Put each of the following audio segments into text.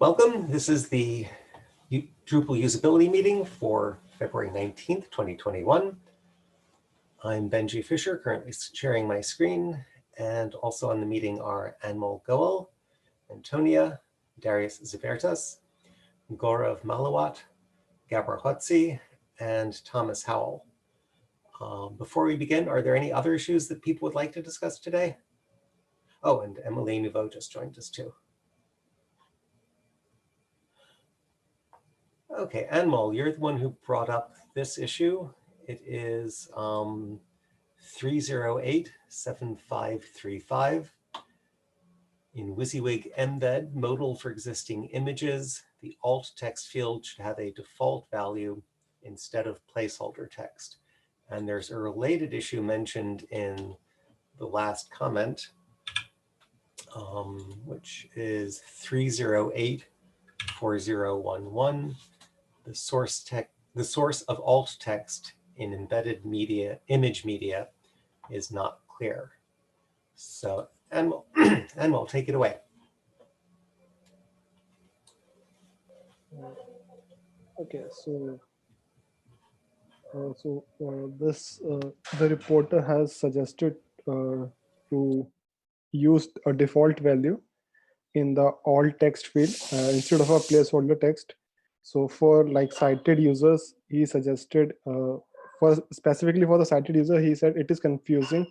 Welcome. This is the Drupal usability meeting for February 19th, 2021. I'm Benji Fisher, currently sharing my screen, and also on the meeting are Anmol Goel, Antonia, Darius Zavertas, Gaurav Malawat, Gabor Hotzi, and Thomas Howell. Before we begin, are there any other issues that people would like to discuss today? Oh, and Emily Nouveau just joined us too. Okay, Anmol, you're the one who brought up this issue. It is 308-7535. In WYSIWYG embed modal for existing images, the alt text field should have a default value instead of placeholder text. And there's a related issue mentioned in the last comment, which is 308-4011. The source of alt text in embedded media, image media, is not clear. So, Anmol, take it away. Okay, so the reporter has suggested to use a default value in the alt text field instead of a placeholder text. So for like sighted users, he suggested specifically for the sighted user, he said it is confusing,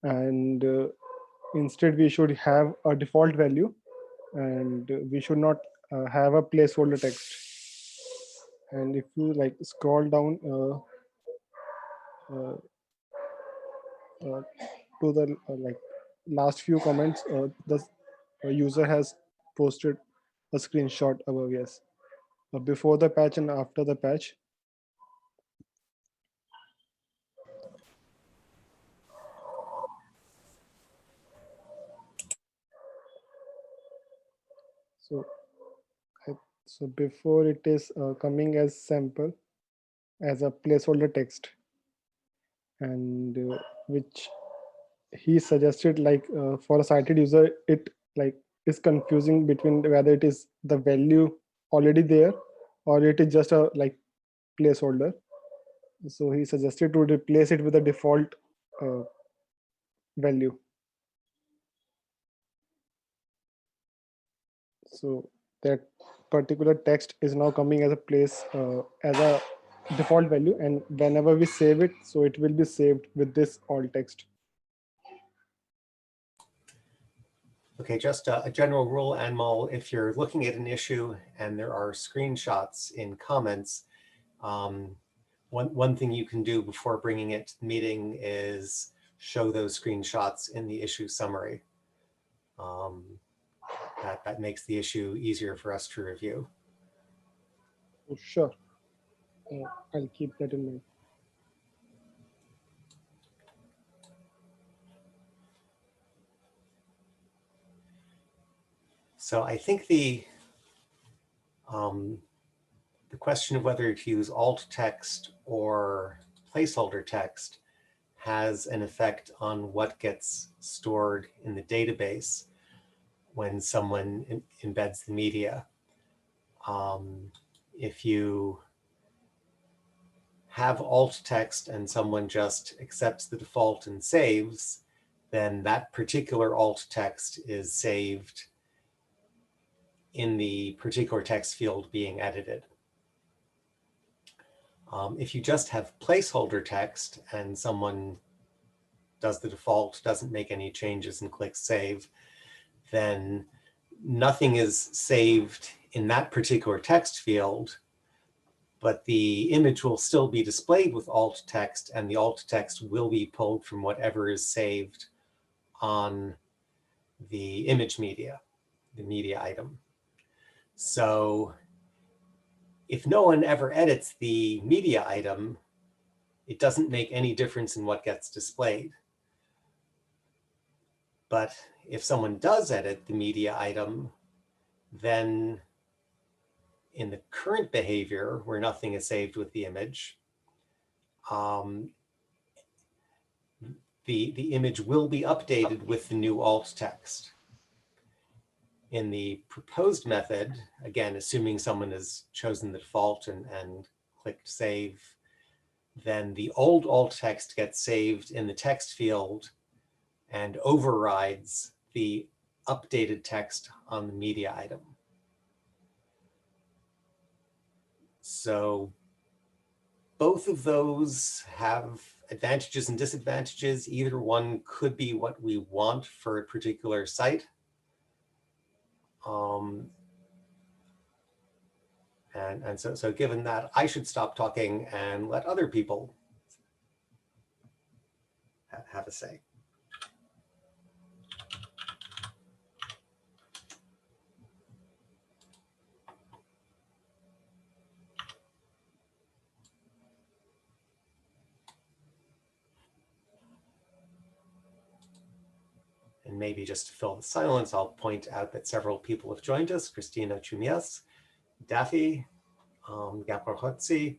and instead we should have a default value, and we should not have a placeholder text. And if you like scroll down to the like last few comments, the user has posted a screenshot above. Yes, before the patch and after the patch. So before it is coming as sample as a placeholder text, and which he suggested like for a sighted user, it like is confusing between whether it is the value already there or it is just a like placeholder. So he suggested to replace it with a default value. So that particular text is now coming as a place as a default value, and whenever we save it, so it will be saved with this alt text. Okay, just a general rule, Anmol, if you're looking at an issue and there are screenshots in comments, one thing you can do before bringing it to the meeting is show those screenshots in the issue summary. That makes the issue easier for us to review. Sure, I'll keep that in mind. So I think the question of whether to use alt text or placeholder text has an effect on what gets stored in the database when someone embeds the media. If you have alt text and someone just accepts the default and saves, then that particular alt text is saved in the particular text field being edited. If you just have placeholder text and someone does the default, doesn't make any changes and clicks save, then nothing is saved in that particular text field, but the image will still be displayed with alt text, and the alt text will be pulled from whatever is saved on the image media, the media item. So if no one ever edits the media item, it doesn't make any difference in what gets displayed. But if someone does edit the media item, then in the current behavior where nothing is saved with the image, the image will be updated with the new alt text. in the proposed method, again, assuming someone has chosen the default and clicked save, then the old alt text gets saved in the text field and overrides the updated text on the media item. So both of those have advantages and disadvantages. Either one could be what we want for a particular site. And so given that, I should stop talking and let other people have a say. And maybe just to fill the silence, I'll point out that several people have joined us: Christina Chumias, Daffy, Gabor Hotzi,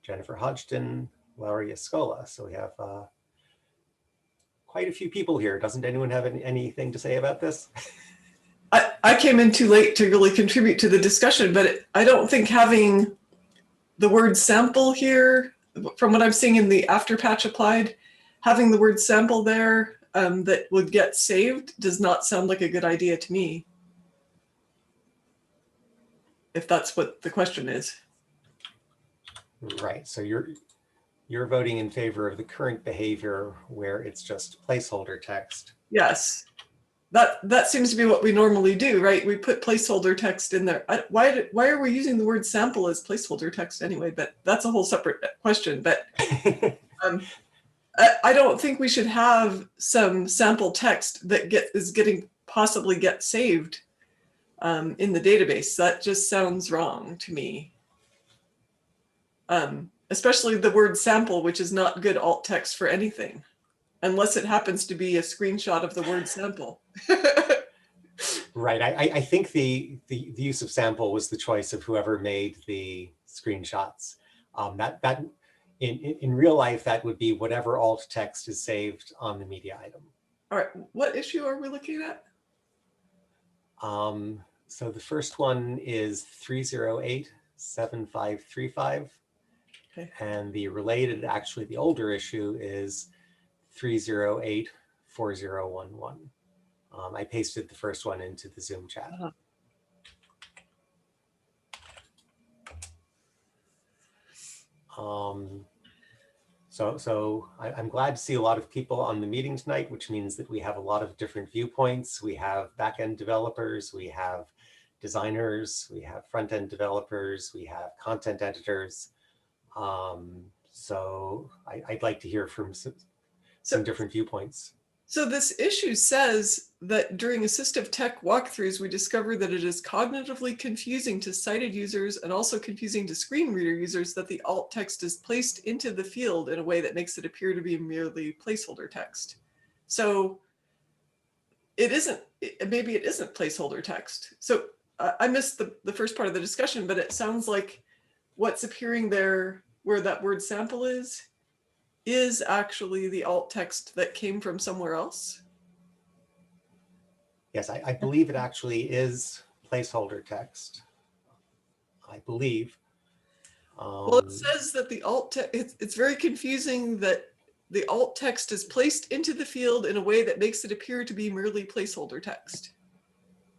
Jennifer Hodgson, Laurie Escola. So we have quite a few people here. Doesn't anyone have anything to say about this? I came in too late to really contribute to the discussion, but I don't think having the word sample here, from what I'm seeing in the after patch applied, having the word sample there that would get saved does not sound like a good idea to me. If that's what the question is. Right, so you're voting in favor of the current behavior where it's just placeholder text. Yes, that seems to be what we normally do, right? We put placeholder text in there. Why are we using the word sample as placeholder text anyway? But that's a whole separate question. But I don't think we should have some sample text that is getting possibly get saved in the database. That just sounds wrong to me. Especially the word sample, which is not good alt text for anything, unless it happens to be a screenshot of the word sample. Right, I think the use of sample was the choice of whoever made the screenshots. That in real life, that would be whatever alt text is saved on the media item. All right, what issue are we looking at? So the first one is 308-7535. Okay. And the related, actually the older issue, is 308-4011. I pasted the first one into the Zoom chat. So I'm glad to see a lot of people on the meeting tonight, which means that we have a lot of different viewpoints. We have backend developers, we have designers, we have front-end developers, we have content editors. So I'd like to hear from some different viewpoints. So this issue says that during assistive tech walkthroughs, we discover that it is cognitively confusing to sighted users and also confusing to screen reader users that the alt text is placed into the field in a way that makes it appear to be merely placeholder text. So it isn't, maybe it isn't placeholder text. So I missed the first part of the discussion, but it sounds like what's appearing there where that word sample is actually the alt text that came from somewhere else? Yes, I believe it actually is placeholder text. I believe. Well, it says that the alt text, it's very confusing that the alt text is placed into the field in a way that makes it appear to be merely placeholder text.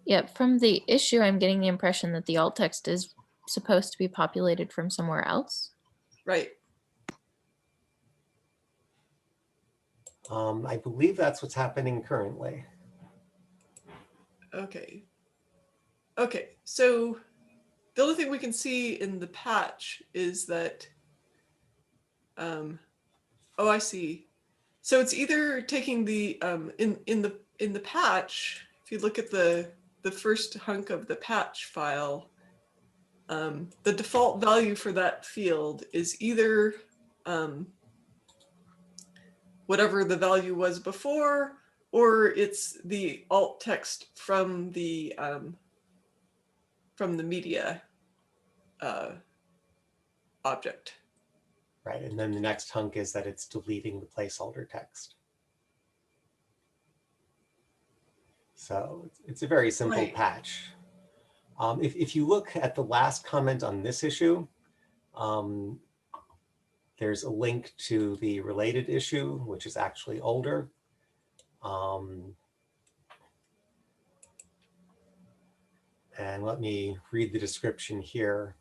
Yeah, from the issue, I'm getting the impression that the alt text is supposed to be populated from somewhere else. Right. I believe that's what's happening currently. Okay. Okay, so the only thing we can see in the patch is that, oh, I see. So it's either taking the, in the patch, if you look at the first hunk of the patch file, the default value for that field is either whatever the value was before, or it's the alt text from the media object. Right, and then the next hunk is that it's deleting the placeholder text. So it's a very simple Right. patch. If you look at the last comment on this issue, there's a link to the related issue, which is actually older. And let me read the description here.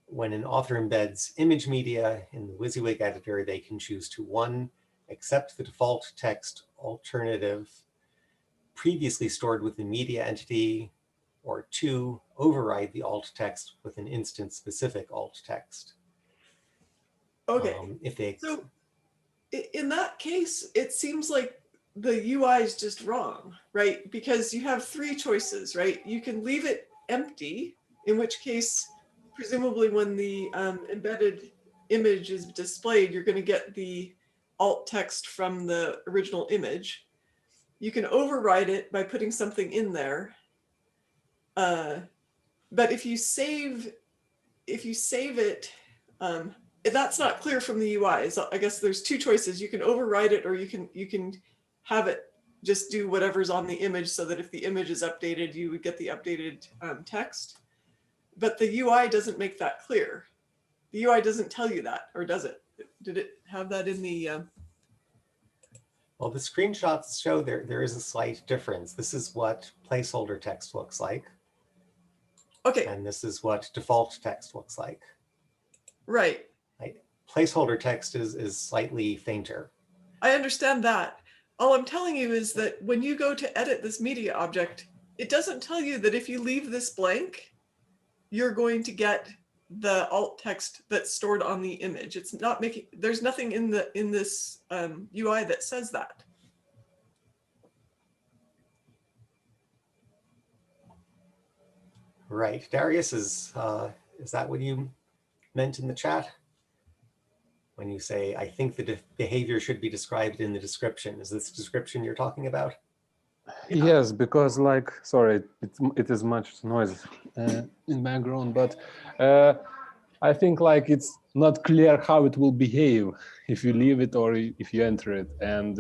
When an author embeds image media in the WYSIWYG editor, they can choose to 1, accept the default text alternative previously stored with the media entity, or 2, override the alt text with an instance-specific alt text. Okay. If they So in that case, it seems like the UI is just wrong, right? Because you have 3 choices, right? You can leave it empty, in which case, presumably when the embedded image is displayed, you're going to get the alt text from the original image. You can override it by putting something in there. But if you save it, that's not clear from the UI. So I guess there's 2 choices. You can override it, or you can have it just do whatever's on the image, so that if the image is updated, you would get the updated text. But the UI doesn't make that clear. The UI doesn't tell you that, or does it? Did it have that in the? Well, the screenshots show there is a slight difference. This is what placeholder text looks like. Okay. And this is what default text looks like. Right. Placeholder text is slightly fainter. I understand that. All I'm telling you is that when you go to edit this media object, it doesn't tell you that if you leave this blank, you're going to get the alt text that's stored on the image. It's not making, there's nothing in this UI that says that. Right. Darius, is that what you meant in the chat? When you say, I think the behavior should be described in the description. Is this description you're talking about? Yeah. Yes, because like, sorry, it is much noise in background, but I think like it's not clear how it will behave if you leave it or if you enter it, and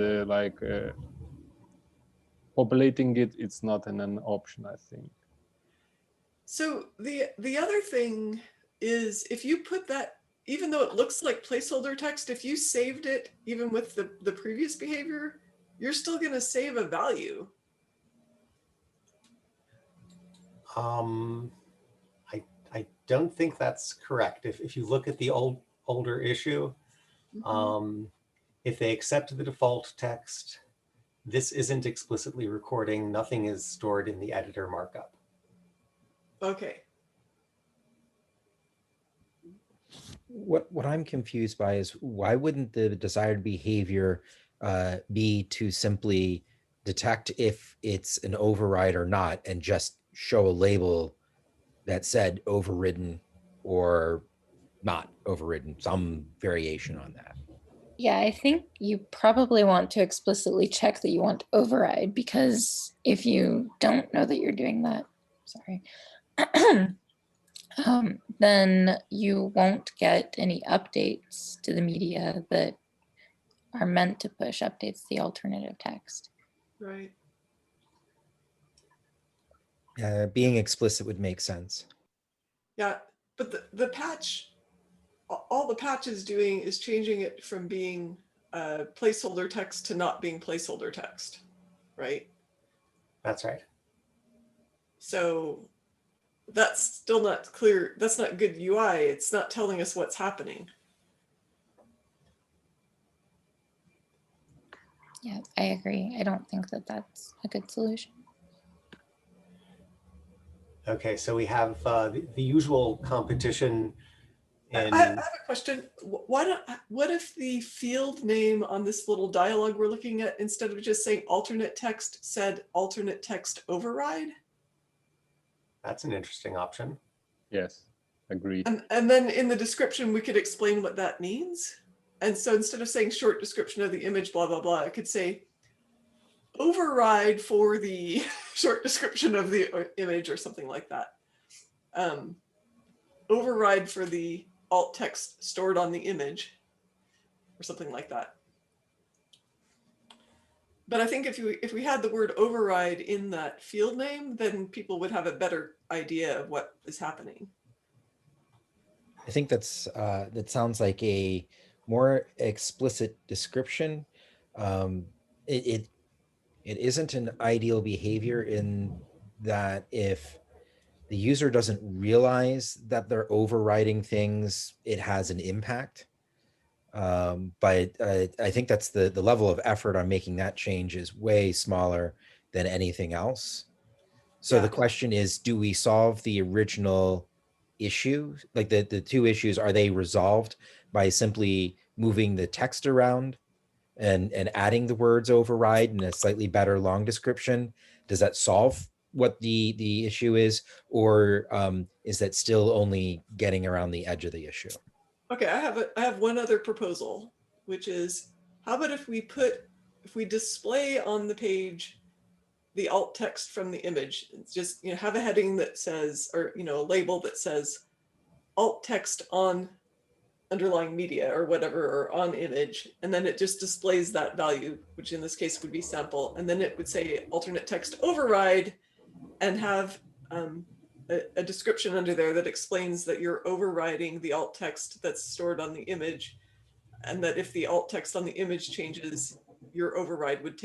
populating it, it's not an option, I think. So the other thing is, if you put that, even though it looks like placeholder text, if you saved it, even with the previous behavior, you're still going to save a value. I don't think that's correct. If you look at the older issue, if they accept the default text, this isn't explicitly recording. Nothing is stored in the editor markup. Okay. What I'm confused by is, why wouldn't the desired behavior be to simply detect if it's an override or not, and just show a label that said overridden or not overridden, some variation on that? Yeah, I think you probably want to explicitly check that you want override, because if you don't know that you're doing that, sorry, then you won't get any updates to the media that are meant to push updates to the alternative text. Right. Being explicit would make sense. Yeah, but the patch, all the patch is doing is changing it from being placeholder text to not being placeholder text, right? That's right. So that's still not clear. That's not good UI. It's not telling us what's happening. Yeah, I agree. I don't think that that's a good solution. Okay, so we have the usual competition. I have a question. What if the field name on this little dialogue we're looking at, instead of just saying alternate text, said alternate text override? That's an interesting option. Yes, agreed. And then in the description, we could explain what that means. And so instead of saying short description of the image, blah, blah, blah, I could say override for the short description of the image, or something like that. Override for the alt text stored on the image, or something like that. But I think if we had the word override in that field name, then people would have a better idea of what is happening. I think that sounds like a more explicit description. Um, it isn't an ideal behavior in that if the user doesn't realize that they're overriding things, it has an impact. But I think that's the level of effort on making that change is way smaller than anything else. So Yeah. the question is, do we solve the original issue? Like the two issues, are they resolved by simply moving the text around and adding the words override in a slightly better long description? Does that solve what the issue is, or is that still only getting around the edge of the issue? Okay, I have one other proposal, which is, how about if we display on the page the alt text from the image? It's just, have a heading that says, or a label that says alt text on underlying media or whatever, or on image, and then it just displays that value, which in this case would be sample, and then it would say alternate text override, and have a description under there that explains that you're overriding the alt text that's stored on the image, and that if the alt text on the image changes, your override would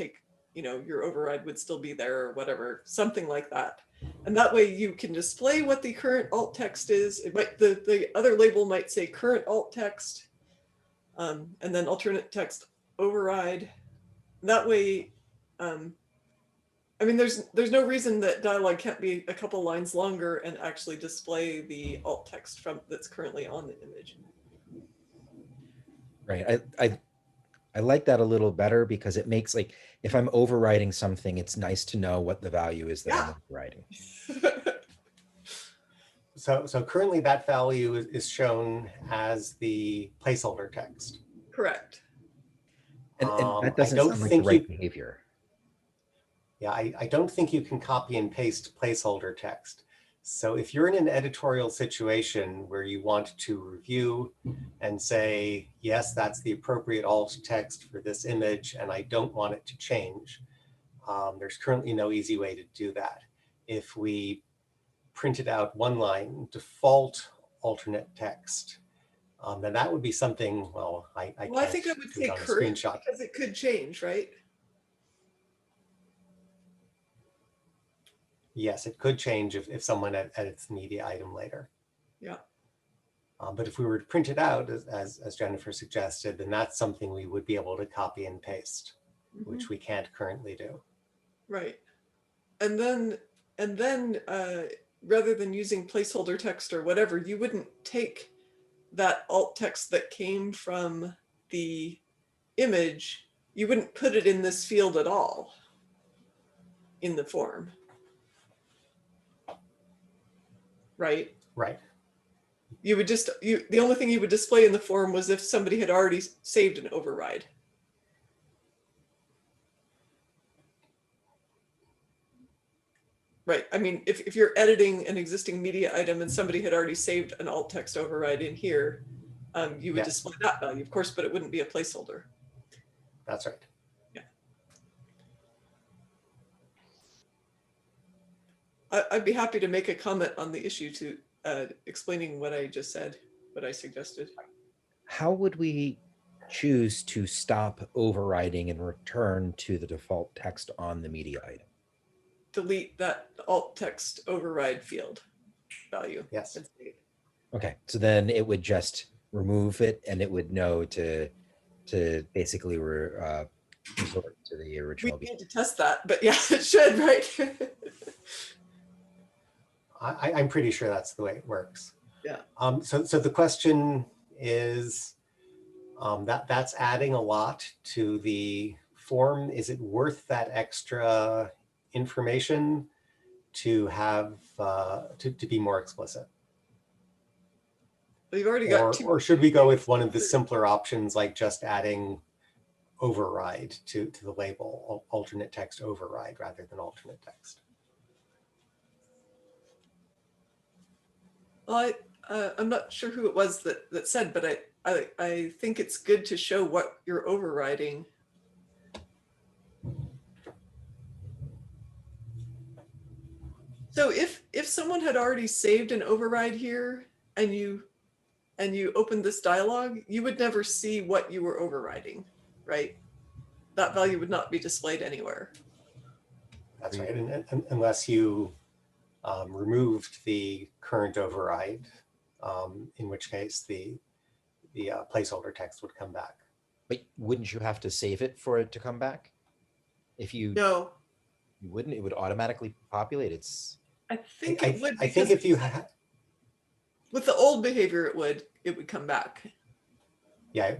your override would still be there, or whatever, something like that. And that way you can display what the current alt text is. It might, the other label might say current alt text, and then alternate text override. That way, I mean, there's no reason that dialogue can't be a couple lines longer and actually display the alt text that's currently on the image. Right. I like that a little better because it makes, like, if I'm overriding something, it's nice to know what the value is that I'm overriding. So currently that value is shown as the placeholder text. Correct. And that doesn't don't sound like the think right behavior. Yeah, I don't think you can copy and paste placeholder text. So if you're in an editorial situation where you want to review and say, yes, that's the appropriate alt text for this image, and I don't want it to change, there's currently no easy way to do that. If we printed out one line, default alternate text, then that would be something, well, I think I would do say it on a current, screenshot. because it could change, right? Yes, it could change if someone edits the media item later. Yeah. But if we were to print it out, as Jennifer suggested, then that's something we would be able to copy and paste, which we can't currently do. Right. And then rather than using placeholder text or whatever, you wouldn't take that alt text that came from the image, you wouldn't put it in this field at all in the form. Right? Right. You would just, the only thing you would display in the form was if somebody had already saved an override. Right. I mean, if you're editing an existing media item and somebody had already saved an alt text override in here, you would display that value, of course, but it wouldn't be a placeholder. That's right. Yeah. I'd be happy to make a comment on the issue to explaining what I just said, what I suggested. How would we choose to stop overriding and return to the default text on the media item? Delete that alt text override field value. Yes. Okay, so then it would just remove it, and it would know to basically resort to the original. We need to test that, but yeah, it should, right? I'm pretty sure that's the way it works. Yeah. So the question is, that's adding a lot to the form. Is it worth that extra information to have to be more explicit? We've already got two. Or should we go with one of the simpler options, like just adding override to the label, alternate text override rather than alternate text? Well, I'm not sure who it was that said, but I think it's good to show what you're overriding. So if someone had already saved an override here and you opened this dialog, you would never see what you were overriding, right? That value would not be displayed anywhere. That's right, unless you removed the current override, in which case the placeholder text would come back. But wouldn't you have to save it for it to come back? If you No, you wouldn't, it would automatically populate. It's I think it would. I think because if you with the old behavior, it would come back. yeah,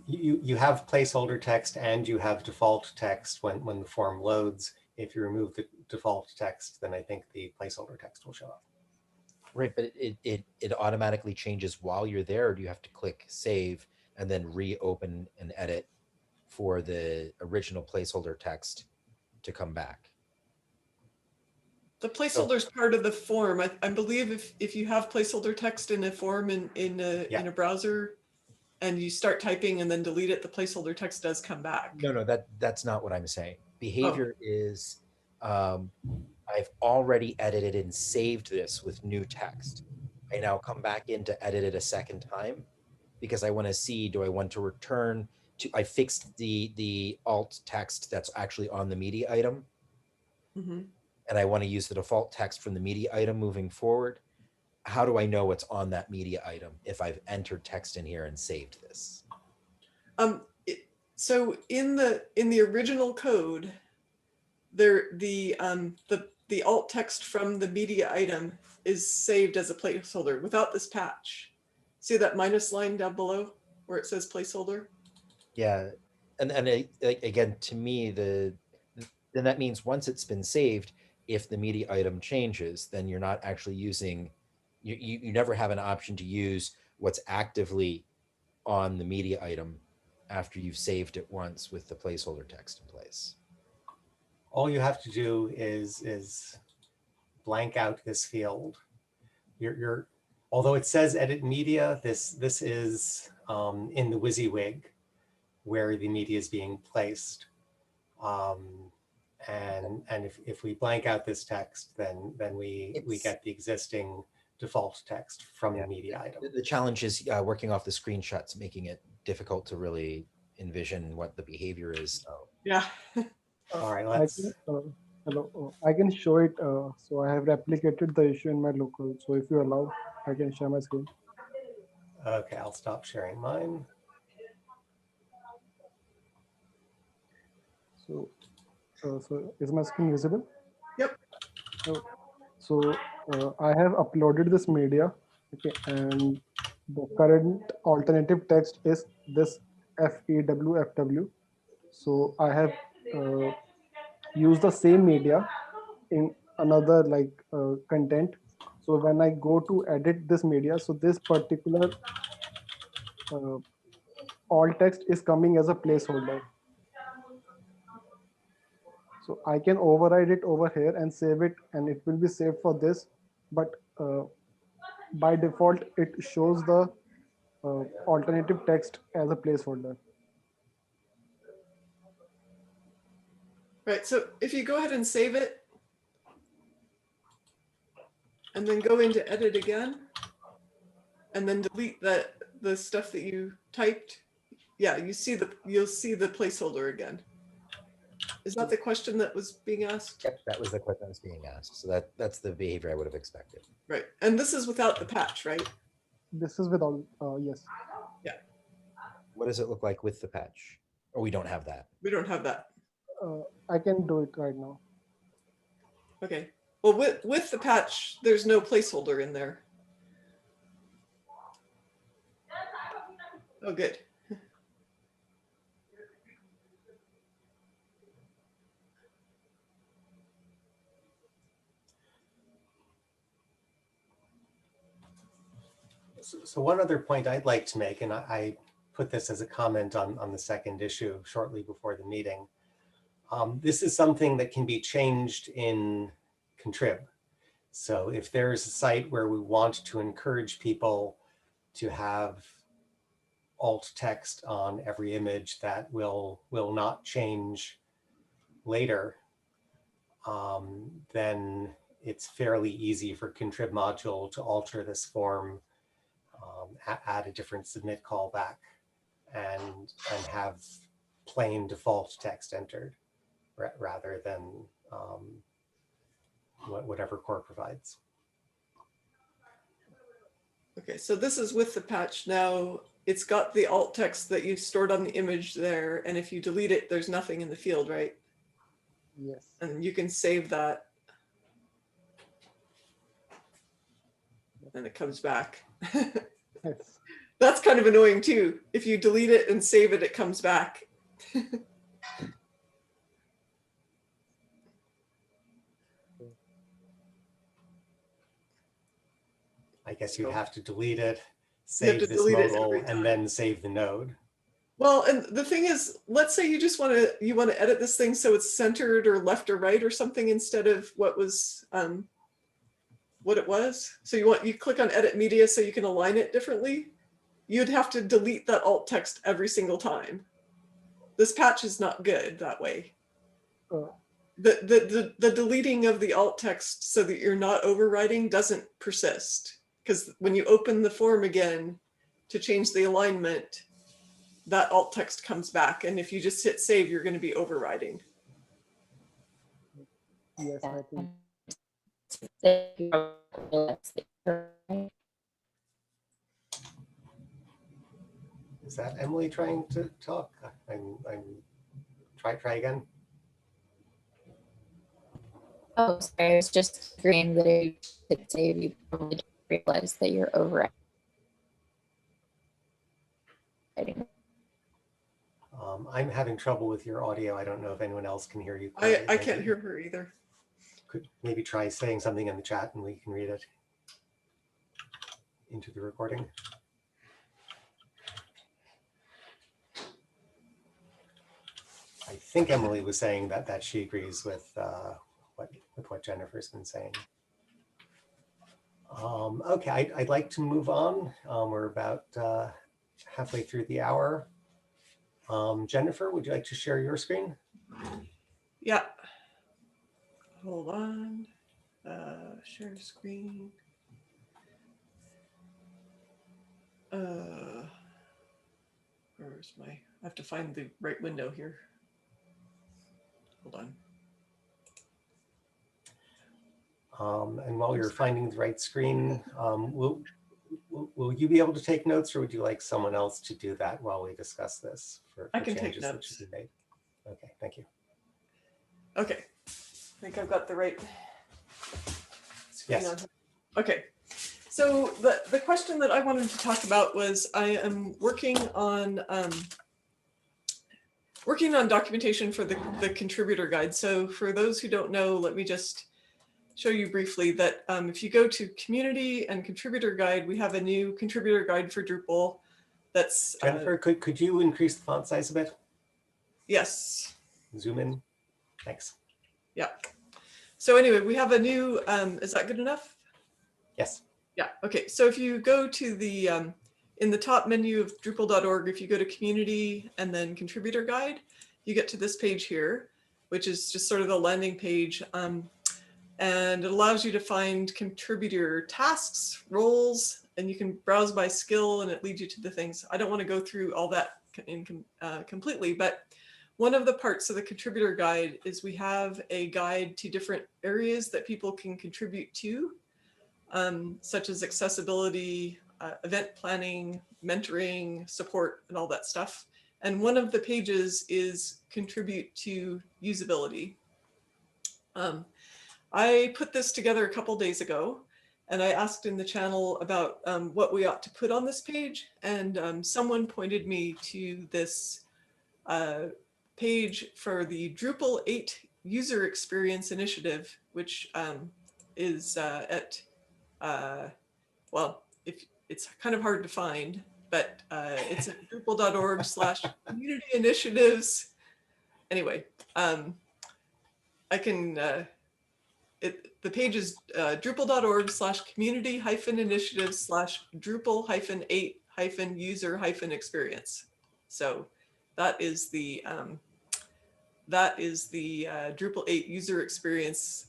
you have placeholder text and you have default text when the form loads. If you remove the default text, then I think the placeholder text will show up. right, but it automatically changes while you're there, or do you have to click save and then reopen and edit for the original placeholder text to come back? The placeholder is part of the form. I believe if you have placeholder text in a form in a browser, and you start typing and then delete it, the placeholder text does come back. No, that's not what I'm saying. Behavior is, I've already edited and saved this with new text. I now come back in to edit it a second time because I want to see, do I want to return to, I fixed the alt text that's actually on the media item. Mm-hmm. And I want to use the default text from the media item moving forward. How do I know what's on that media item if I've entered text in here and saved this? So in the original code, the alt text from the media item is saved as a placeholder without this patch. See that minus line down below where it says placeholder? Yeah, and again, to me, then that means once it's been saved, if the media item changes, then you're not actually using, you never have an option to use what's actively on the media item after you've saved it once with the placeholder text in place. All you have to do is blank out this field. Although it says edit media, this is in the WYSIWYG where the media is being placed. And if we blank out this text, then we get the existing default text from the media item. The challenge is working off the screenshots, making it difficult to really envision what the behavior is. So. Yeah. All right, let's. Hello, I can show it. So I have replicated the issue in my local. So if you allow, I can share my screen. Okay, I'll stop sharing mine. So is my screen visible? Yep. So I have uploaded this media, okay, and the current alternative text is this FEWFW. So I have used the same media in another content. So when I go to edit this media, so this particular alt text is coming as a placeholder. So I can override it over here and save it, and it will be saved for this. But by default, it shows the alternative text as a placeholder. Right. So if you go ahead and save it, and then go into edit again, and then delete the stuff that you typed, yeah, you'll see the placeholder again. Is that the question that was being asked? Yep, that was the question that was being asked. So that's the behavior I would have expected. Right. And this is without the patch, right? This is with all, yes. Yeah. What does it look like with the patch? Oh, we don't have that. We don't have that. I can do it right now. Okay. Well, with the patch, there's no placeholder in there. Oh, good. So one other point I'd like to make, and I put this as a comment on the second issue shortly before the meeting. This is something that can be changed in contrib. So if there's a site where we want to encourage people to have alt text on every image that will not change later, then it's fairly easy for contrib module to alter this form, add a different submit callback, and have plain default text entered rather than whatever core provides. Okay, so this is with the patch now. It's got the alt text that you stored on the image there, and if you delete it, there's nothing in the field, right? Yes. And you can save that, and it comes back. Yes. That's kind of annoying too. If you delete it and save it, it comes back. I guess you'd have to delete it, You have save to this delete it modal, every time. and then save the node. Well, and the thing is, let's say you just want to edit this thing so it's centered or left or right or something instead of what was what it was. So you click on edit media so you can align it differently. You'd have to delete that alt text every single time. This patch is not good that way. Uh, The deleting of the alt text so that you're not overwriting doesn't persist, because when you open the form again to change the alignment, that alt text comes back, and if you just hit save, you're going to be overriding. yes, I think. Is that Emily trying to talk? I'm try again. Oh, sorry. I was just agreeing that if you hit save, you probably don't realize that you're overriding. I'm having trouble with your audio. I don't know if anyone else can hear you. I can't hear her either. Could maybe try saying something in the chat and we can read it into the recording. I think Emily was saying that she agrees with what Jennifer's been saying. Okay, I'd like to move on. We're about halfway through the hour. Jennifer, would you like to share your screen? Yeah. Hold on. Share screen. Where's my? I have to find the right window here. Hold on. And while you're finding the right screen, will you be able to take notes, or would you like someone else to do that while we discuss this for I can take changes that notes. should be made? Okay, thank you. Okay. I think I've got the right screen Yes. on. Okay. So the question that I wanted to talk about was I am working on documentation for the contributor guide. So for those who don't know, let me just show you briefly that if you go to community and contributor guide, we have a new contributor guide for Drupal. That's Jennifer, could you increase the font size a bit? Yes. Zoom in. Thanks. Yeah. So anyway, we have a new, is that good enough? Yes. Yeah. Okay. So if you go to the, in the top menu of Drupal.org, if you go to community and then contributor guide, you get to this page here, which is just sort of the landing page. And it allows you to find contributor tasks, roles, and you can browse by skill and it leads you to the things. I don't want to go through all that completely, but one of the parts of the contributor guide is we have a guide to different areas that people can contribute to, such as accessibility, event planning, mentoring, support, and all that stuff. And one of the pages is contribute to usability. I put this together a couple days ago, and I asked in the channel about what we ought to put on this page, and someone pointed me to this page for the Drupal 8 User Experience Initiative, which is at, well, if it's kind of hard to find, but it's at drupal.org/community initiatives. Anyway, I can, the page is drupal.org/community-initiatives/Drupal-8-user-experience. So that is the Drupal 8 user experience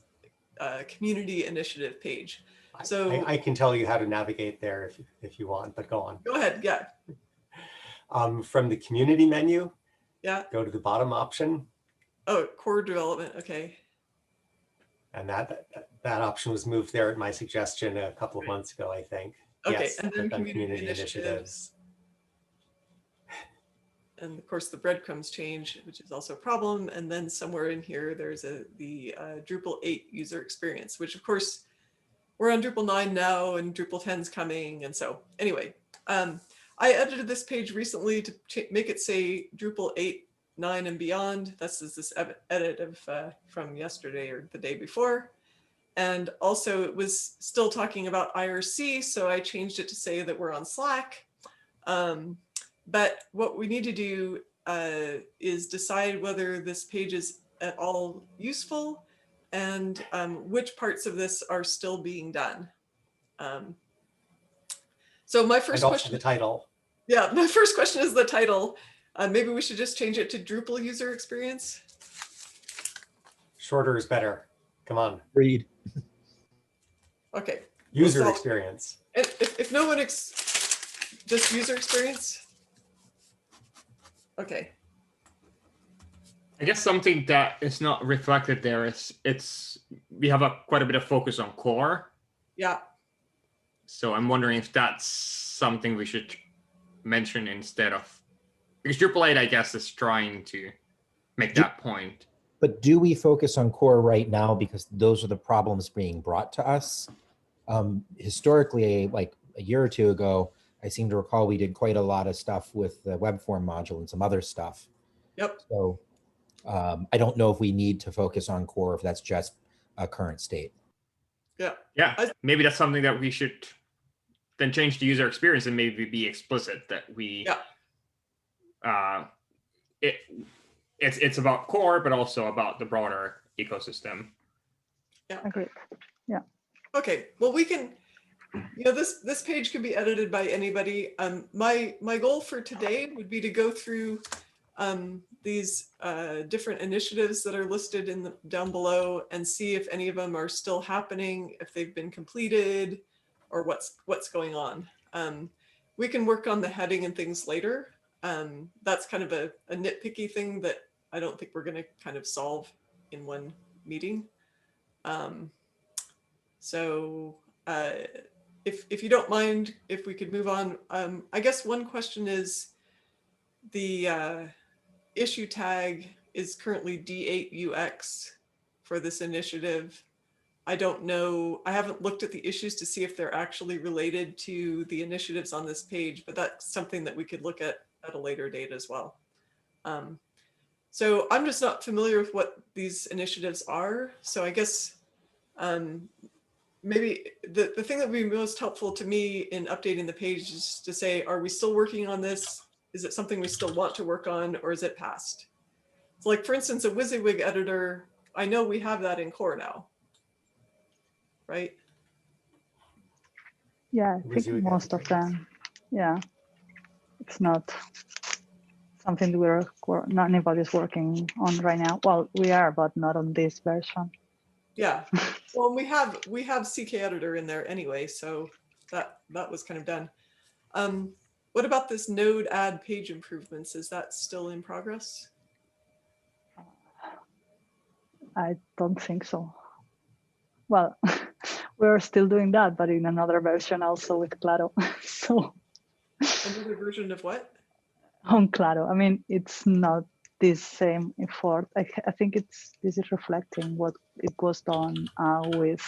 community initiative page. I- So I can tell you how to navigate there if you want, but go on. go ahead. Yeah. From the community menu, Yeah. go to the bottom option, Oh, core development. Okay. and that option was moved there at my suggestion a couple of months ago, I think. Okay, Yes, and then click on community initiatives. And of course the breadcrumbs change, which is also a problem. And then somewhere in here, there's the Drupal 8 user experience, which of course we're on Drupal 9 now and Drupal 10 is coming. And so anyway, I edited this page recently to make it say Drupal 8, 9 and beyond. That's this edit of from yesterday or the day before. And also it was still talking about IRC. So I changed it to say that we're on Slack. But what we need to do is decide whether this page is at all useful and which parts of this are still being done. So my first question, the title. Yeah, my first question is the title. Maybe we should just change it to Drupal user experience. Shorter is better. Come on. Read. Okay. User experience. If no one, just user experience. Okay. I guess something that is not reflected there is we have quite a bit of focus on core. Yeah. So I'm wondering if that's something we should mention instead of, because Drupal 8, I guess, is trying to make that point. But do we focus on core right now because those are the problems being brought to us? Historically, like a year or two ago, I seem to recall we did quite a lot of stuff with the web form module and some other stuff. Yep. So I don't know if we need to focus on core if that's just a current state. Yeah. Yeah, maybe that's something that we should then change the user experience and maybe be explicit that we, it's about core, but also about the broader ecosystem. Yeah. Agreed. Yeah. Okay. Well, we can, this page can be edited by anybody. My goal for today would be to go through these different initiatives that are listed down below and see if any of them are still happening, if they've been completed, or what's going on. We can work on the heading and things later. That's kind of a nitpicky thing that I don't think we're going to kind of solve in one meeting. So if you don't mind, if we could move on, I guess one question is the issue tag is currently D8UX for this initiative. I don't know, I haven't looked at the issues to see if they're actually related to the initiatives on this page, but that's something that we could look at a later date as well. So I'm just not familiar with what these initiatives are. So I guess maybe the thing that would be most helpful to me in updating the page is to say, are we still working on this? Is it something we still want to work on, or is it past? So like, for instance, a WYSIWYG editor, I know we have that in core now, right? Yeah, I think most of them. Yeah, it's not something not anybody's working on right now. Well, we are, but not on this version. Yeah. Well, we have CK editor in there anyway, so that was kind of done. What about this node add page improvements? Is that still in progress? I don't think so. Well, we're still doing that, but in another version also with Claro. So another version of what? On Claro. I mean, it's not the same effort. I think this is reflecting what it was done with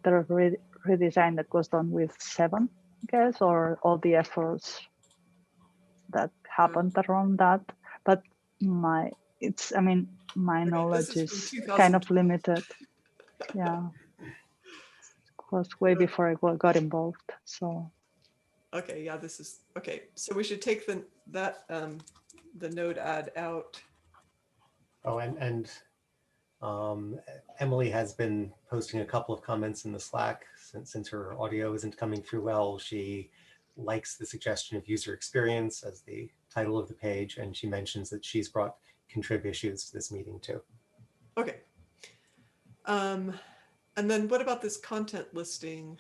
the redesign that was done with 7, I guess, or all the efforts that happened around that. But my knowledge is kind of limited. Yeah, it was way before I got involved. So. Okay, yeah, this is okay. So we should take the node add out. Oh, and Emily has been posting a couple of comments in the Slack since her audio isn't coming through well. She likes the suggestion of user experience as the title of the page, and she mentions that she's brought contrib issues to this meeting too. Okay. And then what about this content listing?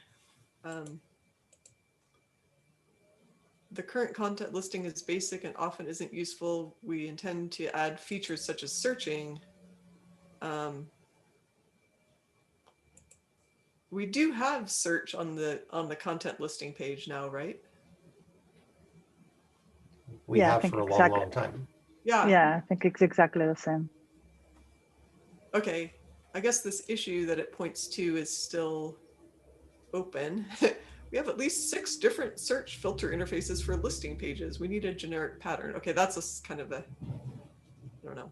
The current content listing is basic and often isn't useful. We intend to add features such as searching. We do have search on the content listing page now, right? We Yeah, I have think for a exactly. long time. Yeah. Yeah, I think it's exactly the same. Okay. I guess this issue that it points to is still open. We have at least 6 different search filter interfaces for listing pages. We need a generic pattern. Okay, that's a kind of a, I don't know.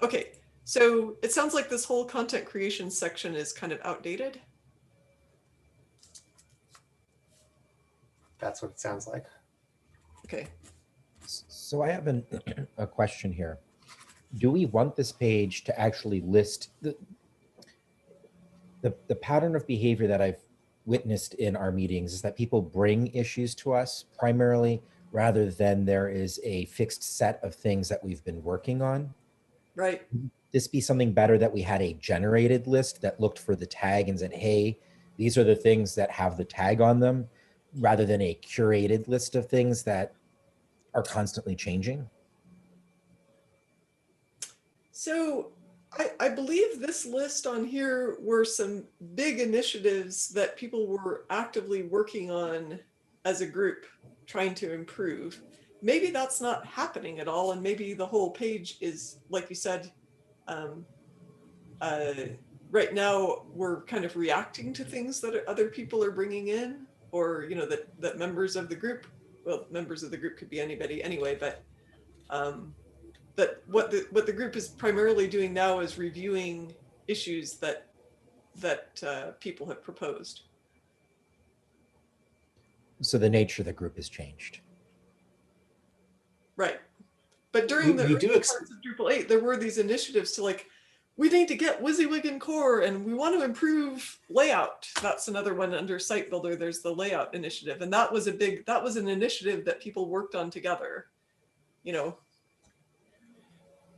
Okay, so it sounds like this whole content creation section is kind of outdated. That's what it sounds like. Okay. So I have a question here. Do we want this page to actually list the pattern of behavior that I've witnessed in our meetings is that people bring issues to us primarily rather than there is a fixed set of things that we've been working on? Right. This be something better that we had a generated list that looked for the tag and said, hey, these are the things that have the tag on them, rather than a curated list of things that are constantly changing? So I believe this list on here were some big initiatives that people were actively working on as a group, trying to improve. Maybe that's not happening at all, and maybe the whole page is, like you said, right now we're kind of reacting to things that other people are bringing in, or that members of the group, well, members of the group could be anybody anyway, but that what the group is primarily doing now is reviewing issues that people have proposed. So the nature of the group has changed. Right. But during the We early do parts of Drupal 8, there were these initiatives to we need to get WYSIWYG in core and we want to improve layout. That's another one under Site Builder. There's the layout initiative. And that was an initiative that people worked on together,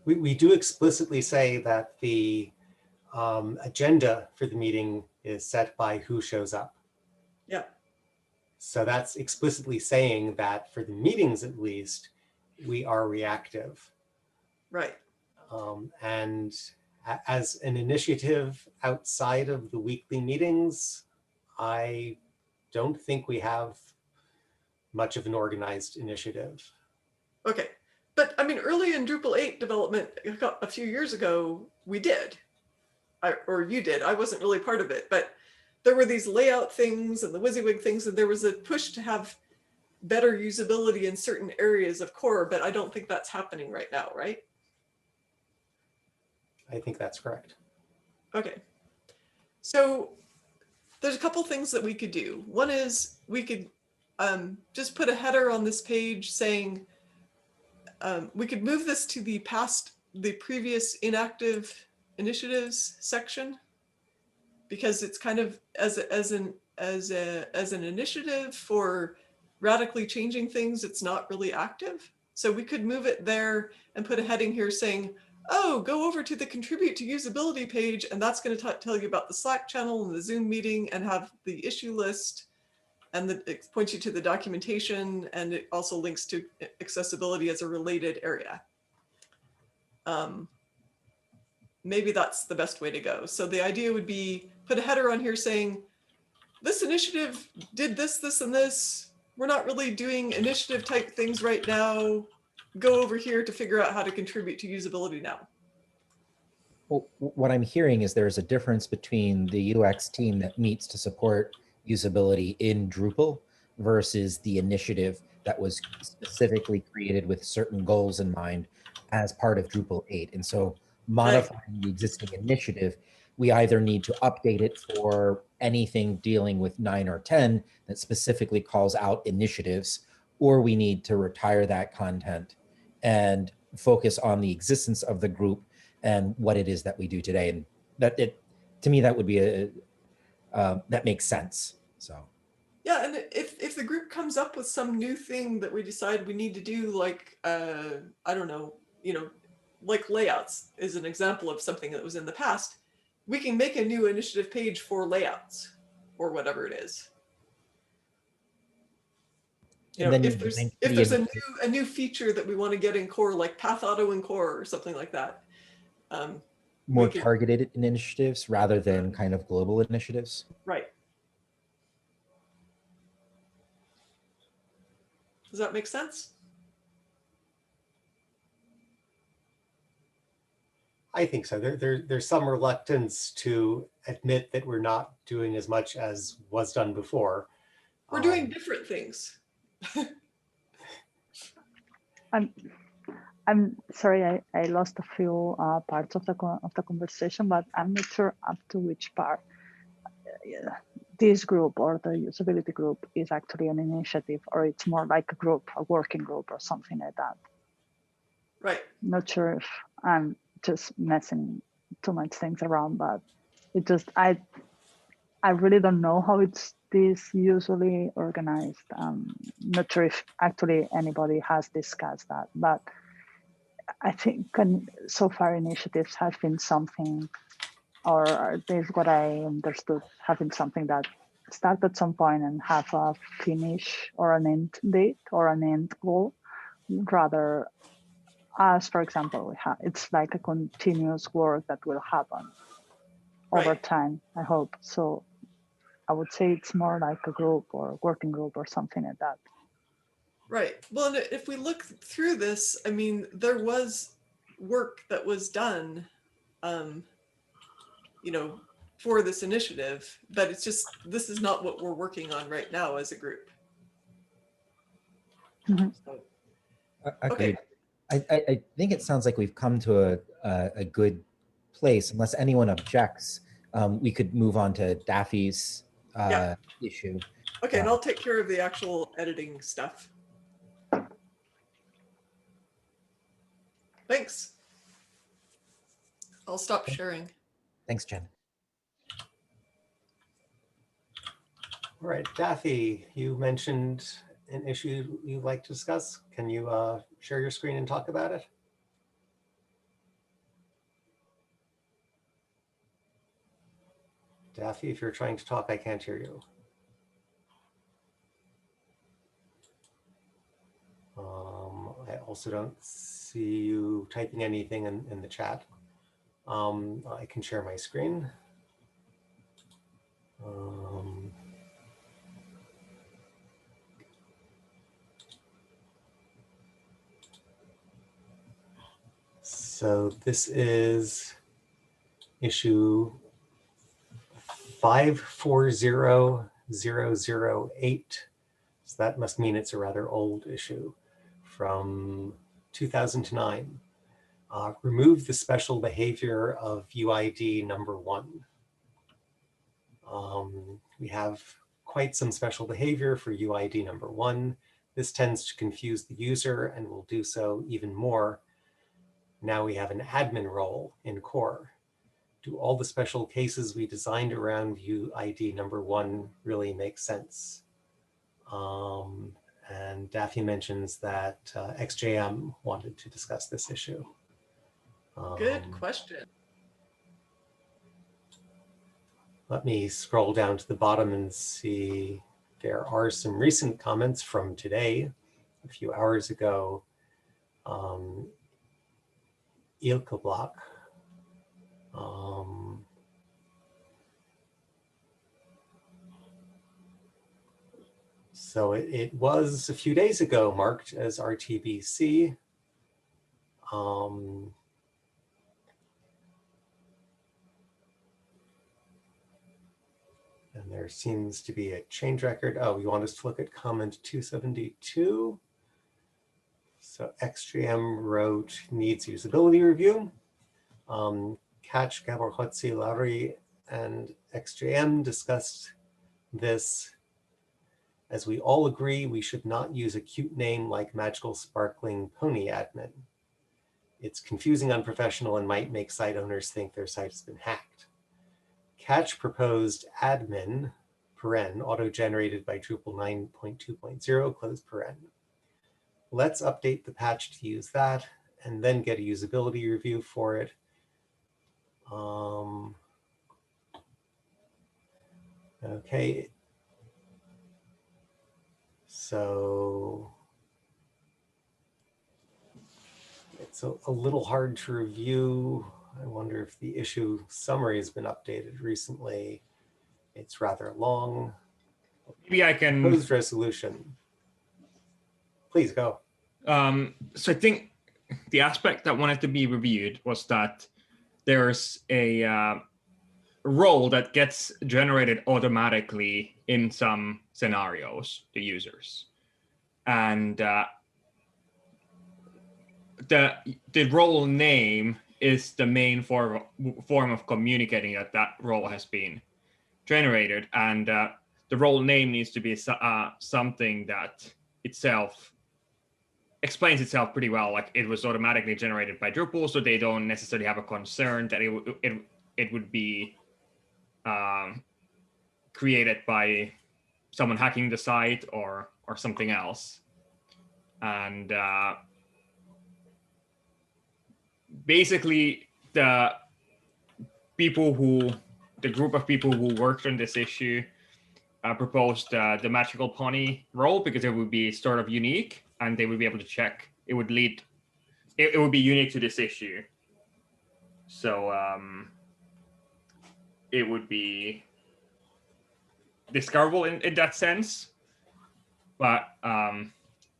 We do explicitly say that the agenda for the meeting is set by who shows up. Yeah. So that's explicitly saying that for the meetings, at least, we are reactive. Right. And as an initiative outside of the weekly meetings, I don't think we have much of an organized initiative. Okay. But I mean, early in Drupal 8 development, a few years ago, we did. Or you did. I wasn't really part of it, but there were these layout things and the WYSIWYG things, and there was a push to have better usability in certain areas of core, but I don't think that's happening right now, right? I think that's correct. Okay. So there's a couple things that we could do. One is we could just put a header on this page saying, we could move this to the previous inactive initiatives section, because it's kind of as an initiative for radically changing things, it's not really active. So we could move it there and put a heading here saying, oh, go over to the contribute to usability page, and that's going to tell you about the Slack channel and the Zoom meeting and have the issue list, and it points you to the documentation, and it also links to accessibility as a related area. Maybe that's the best way to go. So the idea would be put a header on here saying, this initiative did this, this, and this. We're not really doing initiative type things right now. Go over here to figure out how to contribute to usability now. Well, what I'm hearing is there's a difference between the UX team that meets to support usability in Drupal versus the initiative that was specifically created with certain goals in mind as part of Drupal 8. And so modifying the existing initiative, we either need to update it for anything dealing with 9 or 10 that specifically calls out initiatives, or we need to retire that content and focus on the existence of the group and what it is that we do today. And to me, that would be that makes sense. So. Yeah, and if the group comes up with some new thing that we decide we need to do, like, I don't know, like layouts is an example of something that was in the past, we can make a new initiative page for layouts or whatever it is. You know, And then if you there's link if the there's initiative- a new feature that we want to get in core, like path auto in core or something like that. more we can- targeted initiatives rather than kind of global initiatives. Right. Does that make sense? I think so. There's some reluctance to admit that we're not doing as much as was done before. We're doing different things. I'm sorry, I lost a few parts of the conversation, but I'm not sure up to which part this group or the usability group is actually an initiative, or it's more like a group, a working group or something like that. Right. Not sure if I'm just messing too much things around, but it just, I really don't know how it's this usually organized. Not sure if actually anybody has discussed that, but I think so far initiatives have been something, or this is what I understood, have been something that start at some point and have a finish or an end date or an end goal, rather as, for example, it's like a continuous work that will happen over Right. time, I hope. So I would say it's more like a group or a working group or something like that. Right. Well, and if we look through this, I mean, there was work that was done, you know, for this initiative, but it's just, this is not what we're working on right now as a group. Mhm. So, Agreed. okay. I think it sounds like we've come to a good place. Unless anyone objects, we could move on to Daffy's Yeah. issue. Okay, and I'll take care of the actual editing stuff. Thanks. I'll stop sharing. Thanks, Jen. All right, Daffy, you mentioned an issue you'd like to discuss. Can you share your screen and talk about it? Daffy, if you're trying to talk, I can't hear you. I also don't see you typing anything in the chat. I can share my screen. So this is issue 540008. So that must mean it's a rather old issue from 2009. Remove the special behavior of UID number 1. We have quite some special behavior for UID number 1. This tends to confuse the user and will do so even more. Now we have an admin role in core. Do all the special cases we designed around UID number 1 really make sense? And Daffy mentions that XJM wanted to discuss this issue. Good question. Let me scroll down to the bottom and see there are some recent comments from today, a few hours ago. Ilke Block. So it was a few days ago marked as RTBC. And there seems to be a change record. Oh, you want us to look at comment 272. So XGM wrote needs usability review. Catch, Gabor Hotzi, Lowry, and XJM discussed this. As we all agree, we should not use a cute name like Magical Sparkling Pony Admin. It's confusing, unprofessional, and might make site owners think their site has been hacked. Catch proposed admin, paren, auto-generated by Drupal 9.2.0, close paren. Let's update the patch to use that and then get a usability review for it. Okay. So it's a little hard to review. I wonder if the issue summary has been updated recently. It's rather long. Maybe I can. Proposed resolution. Please go. So I think the aspect that wanted to be reviewed was that there's a role that gets generated automatically in some scenarios to users, and the role name is the main form of communicating that that role has been generated, and the role name needs to be something that itself explains itself pretty well. Like it was automatically generated by Drupal, so they don't necessarily have a concern that it would be created by someone hacking the site or something else. And basically the group of people who worked on this issue proposed the magical pony role because it would be sort of unique and they would be able to check. It would be unique to this issue. So it would be discoverable in that sense. But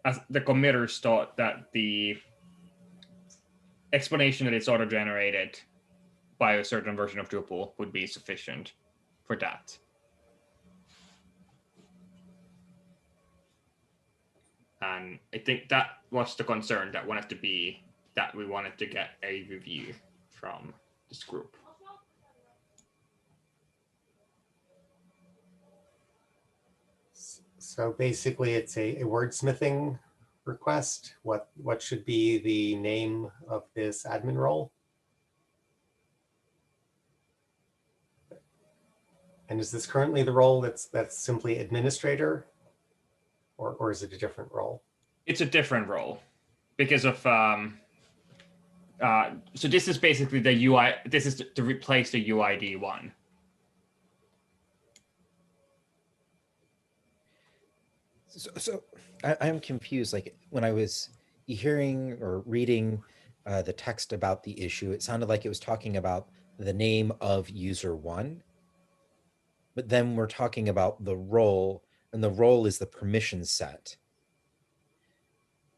as the committers thought that the explanation that it's auto-generated by a certain version of Drupal would be sufficient for that. And I think that was the concern that we wanted to get a review from this group. So basically it's a wordsmithing request. What should be the name of this admin role? And is this currently the role that's simply administrator? Or is it a different role? It's a different role because of so this is basically the UI. This is to replace the UID one. So I am confused. Like when I was hearing or reading the text about the issue, it sounded like it was talking about the name of user one, but then we're talking about the role, and the role is the permission set.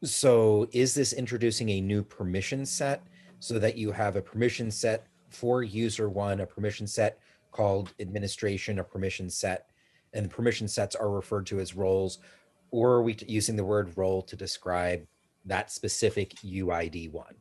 So is this introducing a new permission set so that you have a permission set for user one, a permission set called administration, a permission set, and permission sets are referred to as roles, or are we using the word role to describe that specific UID one?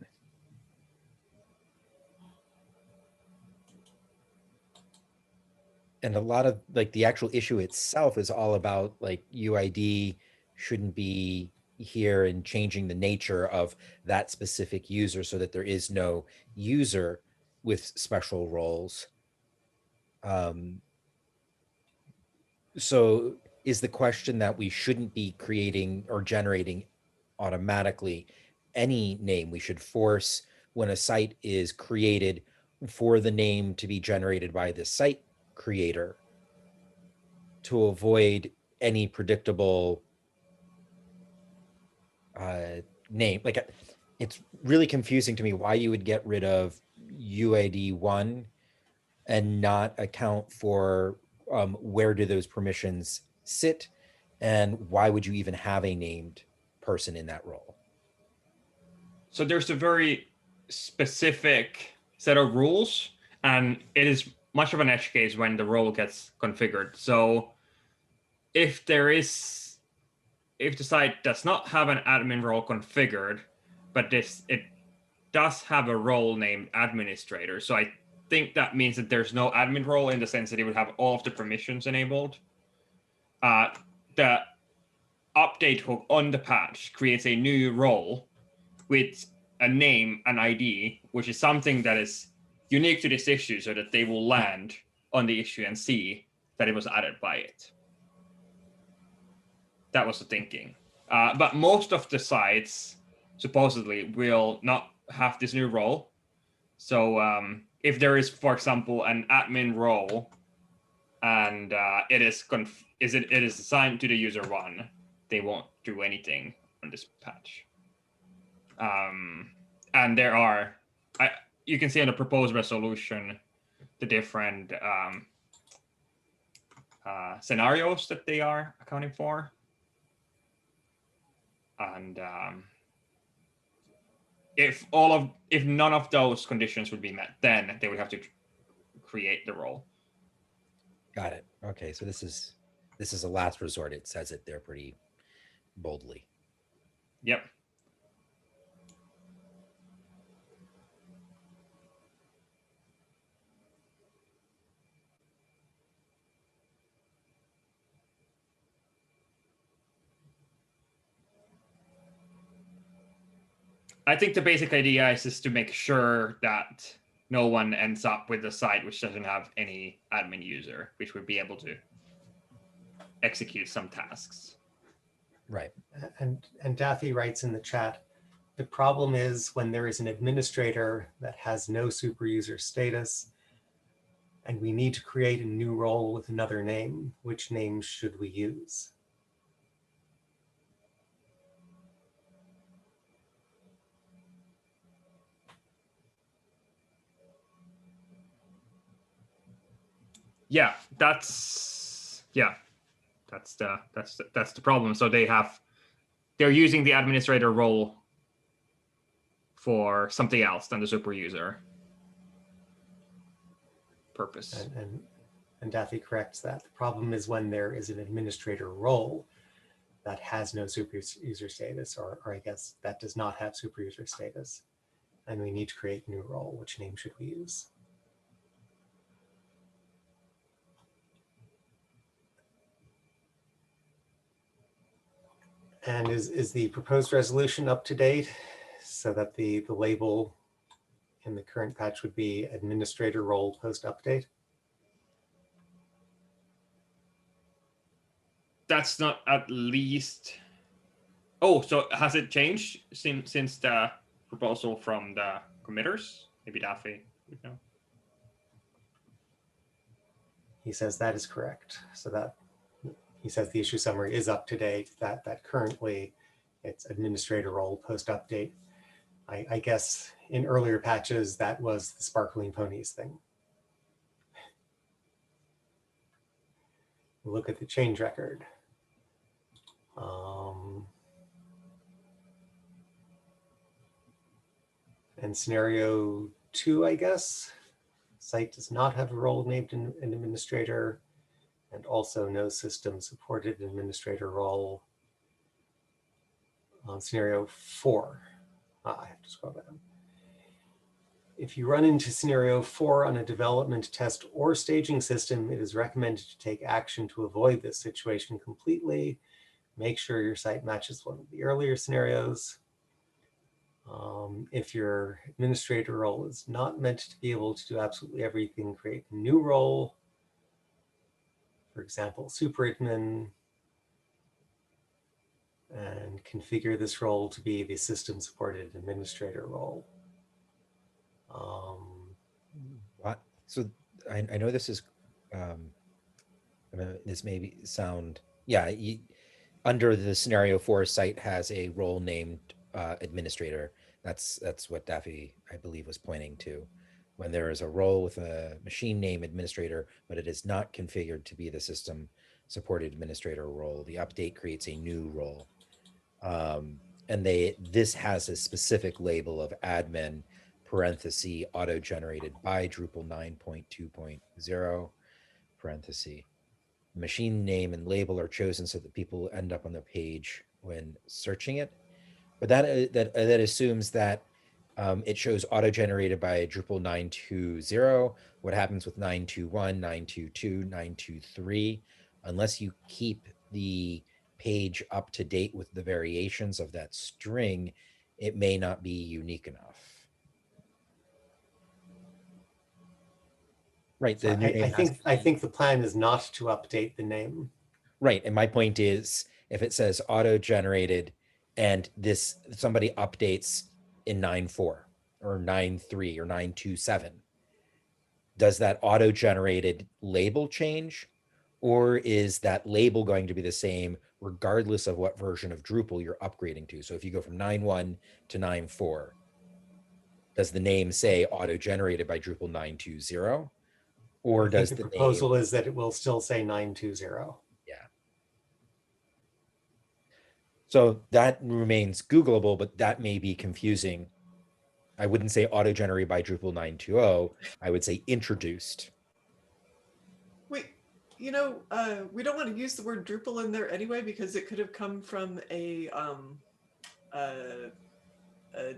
And a lot of like the actual issue itself is all about like UID shouldn't be here and changing the nature of that specific user so that there is no user with special roles. So is the question that we shouldn't be creating or generating automatically any name? We should force when a site is created for the name to be generated by the site creator to avoid any predictable name. Like it's really confusing to me why you would get rid of UID 1 and not account for where do those permissions sit and why would you even have a named person in that role? So there's a very specific set of rules, and it is much of an edge case when the role gets configured. So if the site does not have an admin role configured, but it does have a role named administrator. So I think that means that there's no admin role in the sense that it would have all of the permissions enabled. The update hook on the patch creates a new role with a name and ID, which is something that is unique to this issue so that they will land on the issue and see that it was added by it. That was the thinking. But most of the sites supposedly will not have this new role. So if there is, for example, an admin role and it is assigned to the user 1, they won't do anything on this patch. And there are, you can see in the proposed resolution the different scenarios that they are accounting for. And if none of those conditions would be met, then they would have to create the role. Got it. Okay, so this is a last resort. It says it there pretty boldly. Yep. I think the basic idea is to make sure that no one ends up with a site which doesn't have any admin user, which would be able to execute some tasks. Right. And Daffy writes in the chat, the problem is when there is an administrator that has no super user status, and we need to create a new role with another name, which name should we use? Yeah, that's the problem. So they're using the administrator role for something else than the super user purpose. And Daffy corrects that. The problem is when there is an administrator role that has no super user status, or I guess that does not have super user status, and we need to create a new role. Which name should we use? And is the proposed resolution up to date so that the label in the current patch would be administrator role post update? That's not at least. Oh, so has it changed since the proposal from the committers? Maybe Daffy would know. He says that is correct. So that he says the issue summary is up to date, that currently it's administrator role post update. I guess in earlier patches, that was the sparkling ponies thing. Look at the change record. And scenario 2, I guess, site does not have a role named an administrator, and also no system supported administrator role. On scenario 4, I have to scroll down. If you run into scenario 4 on a development, test, or staging system, it is recommended to take action to avoid this situation completely. Make sure your site matches one of the earlier scenarios. If your administrator role is not meant to be able to do absolutely everything, create a new role. For example, super admin, and configure this role to be the system supported administrator role. What? So I know this is, this may sound, yeah, under the scenario 4 site has a role named administrator. That's what Daffy, I believe, was pointing to. When there is a role with a machine name administrator, but it is not configured to be the system supported administrator role, the update creates a new role. And this has a specific label of admin parenthesis auto-generated by Drupal 9.2.0 parenthesis. Machine name and label are chosen so that people end up on the page when searching it. But that assumes that it shows auto-generated by Drupal 9.2.0. What happens with 9.2.1, 9.2.2, 9.2.3, unless you keep the page up to date with the variations of that string, it may not be unique enough. Right. So I think the plan is not to update the name. Right. And my point is, if it says auto-generated and somebody updates in 9.4 or 9.3 or 9.2.7, does that auto-generated label change, Or is that label going to be the same regardless of what version of Drupal you're upgrading to? So if you go from 9.1 to 9.4, does the name say auto-generated by Drupal 9.2.0? Or I think does the the name, proposal is that it will still say 9.2.0. yeah. So that remains Googleable, but that may be confusing. I wouldn't say auto-generated by Drupal 9.2.0. I would say introduced. Wait, we don't want to use the word Drupal in there anyway, because it could have come from a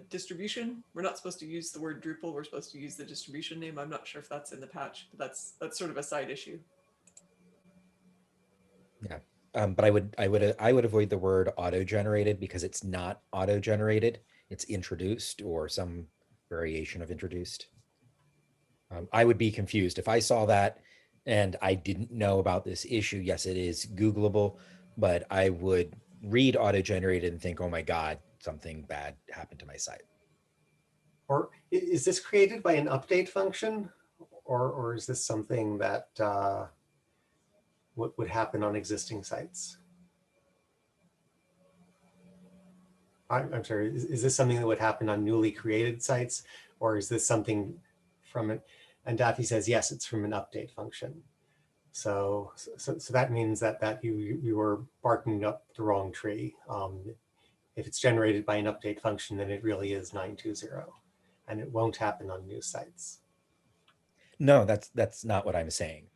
distribution. We're not supposed to use the word Drupal. We're supposed to use the distribution name. I'm not sure if that's in the patch, but that's sort of a side issue. Yeah, but I would avoid the word auto-generated because it's not auto-generated. It's introduced or some variation of introduced. I would be confused if I saw that and I didn't know about this issue. Yes, it is Googleable, but I would read auto-generated and think, oh my God, something bad happened to my site. Or is this created by an update function? Or is this something that would happen on existing sites? I'm sorry, is this something that would happen on newly created sites? Or is this something from it? And Daffy says, yes, it's from an update function. So that means that you were barking up the wrong tree. If it's generated by an update function, then it really is 9.2.0, and it won't happen on new sites. No, that's not what I'm saying.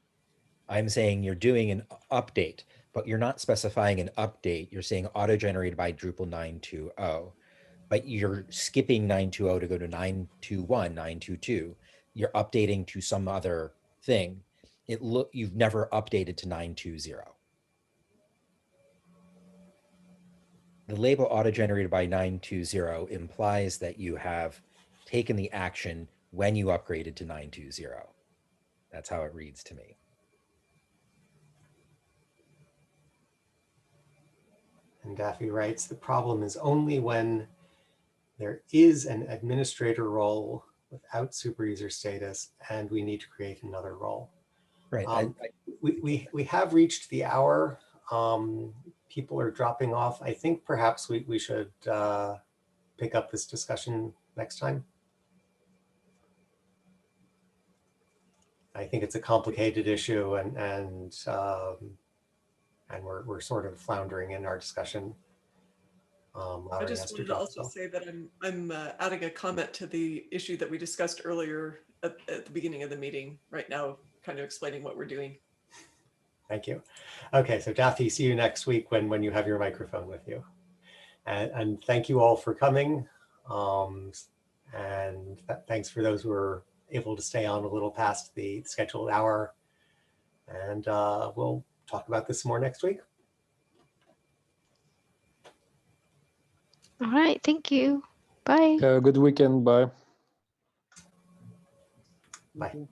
I'm saying you're doing an update, but you're not specifying an update. You're saying auto-generated by Drupal 9.2.0, but you're skipping 9.2.0 to go to 9.2.1, 9.2.2. You're updating to some other thing. You've never updated to 9.2.0. The label auto-generated by 9.2.0 implies that you have taken the action when you upgraded to 9.2.0. That's how it reads to me. And Daffy writes, the problem is only when there is an administrator role without super user status, and we need to create another role. Right. We have reached the hour. People are dropping off. I think perhaps we should pick up this discussion next time. I think it's a complicated issue, and we're sort of floundering in our discussion. I just wanted to also say that I'm adding a comment to the issue that we discussed earlier at the beginning of the meeting right now, kind of explaining what we're doing. Thank you. Okay, so Daffy, see you next week when you have your microphone with you. And thank you all for coming. And thanks for those who were able to stay on a little past the scheduled hour. And we'll talk about this more next week. All right, thank you. Bye. Have a good weekend. Bye. Bye.